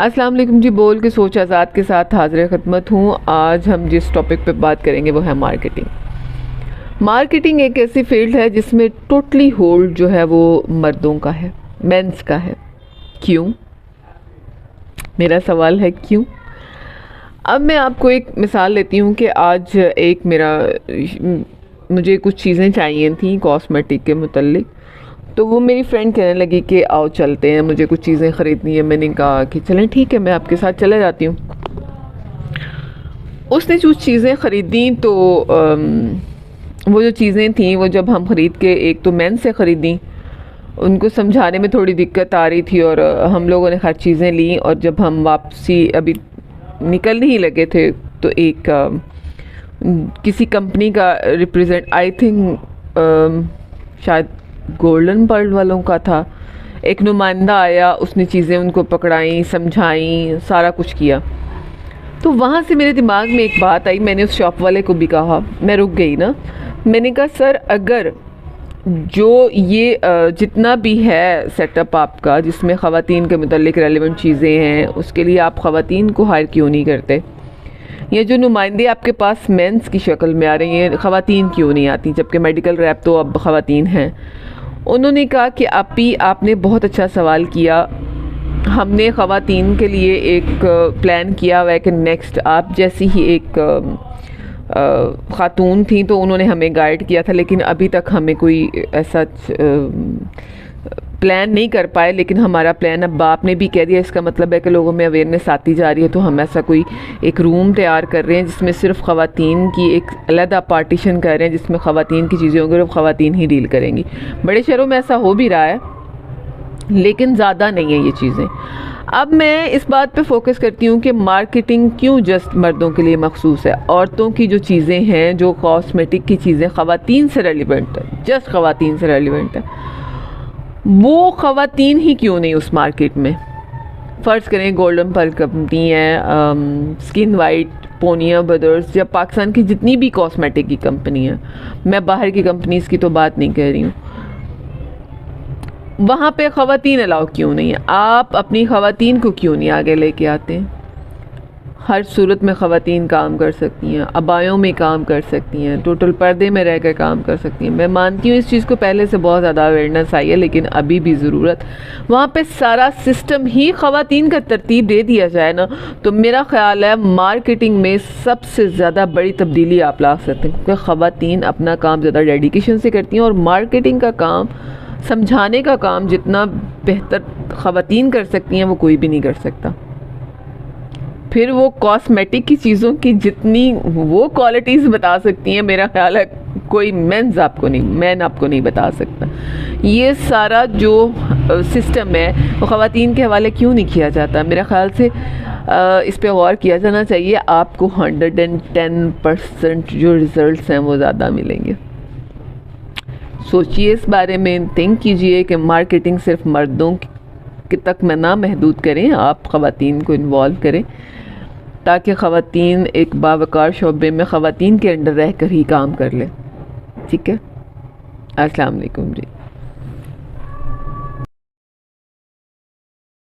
अस्सलाम वालेकुम जी। बोल के सोच आज़ाद के साथ हाजिर खिदमत हूँ। आज हम जिस टॉपिक पे बात करेंगे वो है मार्केटिंग। मार्केटिंग एक ऐसी फील्ड है जिसमें टोटली होल्ड जो है वो मर्दों का है, मेंस का है। क्यों? मेरा सवाल है क्यों। अब मैं आपको एक मिसाल लेती हूँ कि आज एक मुझे कुछ चीज़ें चाहिए थी कॉस्मेटिक के मुतल्लिक, तो वो मेरी फ्रेंड कहने लगी कि आओ चलते हैं, मुझे कुछ चीज़ें ख़रीदनी है। मैंने कहा कि चलें ठीक है, मैं आपके साथ चले जाती हूँ। उसने कुछ चीज़ें ख़रीदी तो वो जो चीज़ें थी वो जब हम ख़रीद के एक तो मैन से ख़रीदी, उनको समझाने में थोड़ी दिक्कत आ रही थी और हम लोगों ने हर चीज़ें ली। और जब हम वापसी अभी निकलने ही लगे थे तो एक किसी कंपनी का रिप्रेजेंट, आई थिंक शायद गोल्डन पर्ल वालों का था, एक नुमाइंदा आया, उसने चीज़ें उनको पकड़ाई, समझाई, सारा कुछ किया। तो वहाँ से मेरे दिमाग में एक बात आई। मैंने उस शॉप वाले को भी कहा, मैं रुक गई ना, मैंने कहा सर अगर जो ये जितना भी है सेटअप आपका जिसमें ख़वातीन के मुतल्लिक रेलेवेंट चीज़ें हैं, उसके लिए आप ख़वातीन को हायर क्यों नहीं करते? ये जो नुमाइंदे आपके पास मेंस की शक्ल में आ रही हैं, ख़वातीन क्यों नहीं आती? जबकि मेडिकल रैप तो अब ख़वातीन हैं। उन्होंने कहा कि आपने बहुत अच्छा सवाल किया। हमने ख़वातीन के लिए एक प्लान किया हुआ है कि नेक्स्ट आप जैसी ही एक ख़ातून थी तो उन्होंने हमें गाइड किया था, लेकिन अभी तक हमें कोई ऐसा प्लान नहीं कर पाए। लेकिन हमारा प्लान अब आपने भी कह दिया, इसका मतलब है कि लोगों में अवेयरनेस आती जा रही है। तो हम ऐसा कोई एक रूम तैयार कर रहे हैं जिसमें सिर्फ ख़वातीन की एक अलग पार्टीशन कर रहे हैं, जिसमें ख़वातीन की चीज़ें होंगी और ख़वातीन ही डील करेंगी। बड़े शहरों में ऐसा हो भी रहा है लेकिन ज़्यादा नहीं है ये चीज़ें। अब मैं इस बात पे फोकस करती हूँ कि मार्केटिंग क्यों जस्ट मर्दों के लिए मखसूस है। औरतों की जो चीज़ें हैं, जो कॉस्मेटिक की चीज़ें ख़वातीन से रेलिवेंट है, जस्ट ख़वातीन से रेलिवेंट है, वो ख़वातीन ही क्यों नहीं उस मार्केट में? फ़र्ज़ करें गोल्डन पर्ल कंपनी है, स्किन वाइट, पोनिया ब्रदर्स, या पाकिस्तान की जितनी भी कॉस्मेटिक की कंपनी है, मैं बाहर की कंपनीज़ की तो बात नहीं कर रही हूँ, वहाँ पे ख़वातीन अलाउ क्यों नहीं है? आप अपनी ख़वातीन को क्यों नहीं आगे लेके आते हैं? हर सूरत में ख़वातीन काम कर सकती हैं, अबायों में काम कर सकती हैं, टोटल पर्दे में रह कर काम कर सकती हैं। मैं मानती हूँ इस चीज़ को पहले से बहुत ज़्यादा अवेयरनेस आई है, लेकिन अभी भी ज़रूरत, वहाँ पे सारा सिस्टम ही ख़वातीन का तरतीब दे दिया जाए ना, तो मेरा ख़्याल है मार्केटिंग में सबसे ज़्यादा बड़ी तब्दीली आप ला सकते हैं। क्योंकि ख़वातीन अपना काम ज़्यादा डेडिकेशन से करती हैं और मार्केटिंग का काम, समझाने का काम जितना बेहतर ख़वातीन कर सकती हैं वो कोई भी नहीं कर सकता। फिर वो कॉस्मेटिक की चीज़ों की जितनी वो क्वालिटीज़ बता सकती हैं, मेरा ख्याल है कोई मैन आपको नहीं बता सकता। ये सारा जो सिस्टम है वो ख़वातीन के हवाले क्यों नहीं किया जाता? मेरा ख्याल से इस पे गौर किया जाना चाहिए। आपको 110% जो रिज़ल्ट्स हैं वो ज़्यादा मिलेंगे। सोचिए इस बारे में, थिंक कीजिए कि मार्केटिंग सिर्फ मर्दों के तक में ना महदूद करें, आप ख़वातीन को इन्वॉल्व करें ताकि ख़वातीन एक बावकार शोबे में ख़वातीन के अंडर रह कर ही काम कर लें। ठीक है? अस्सलाम वालेकुम जी।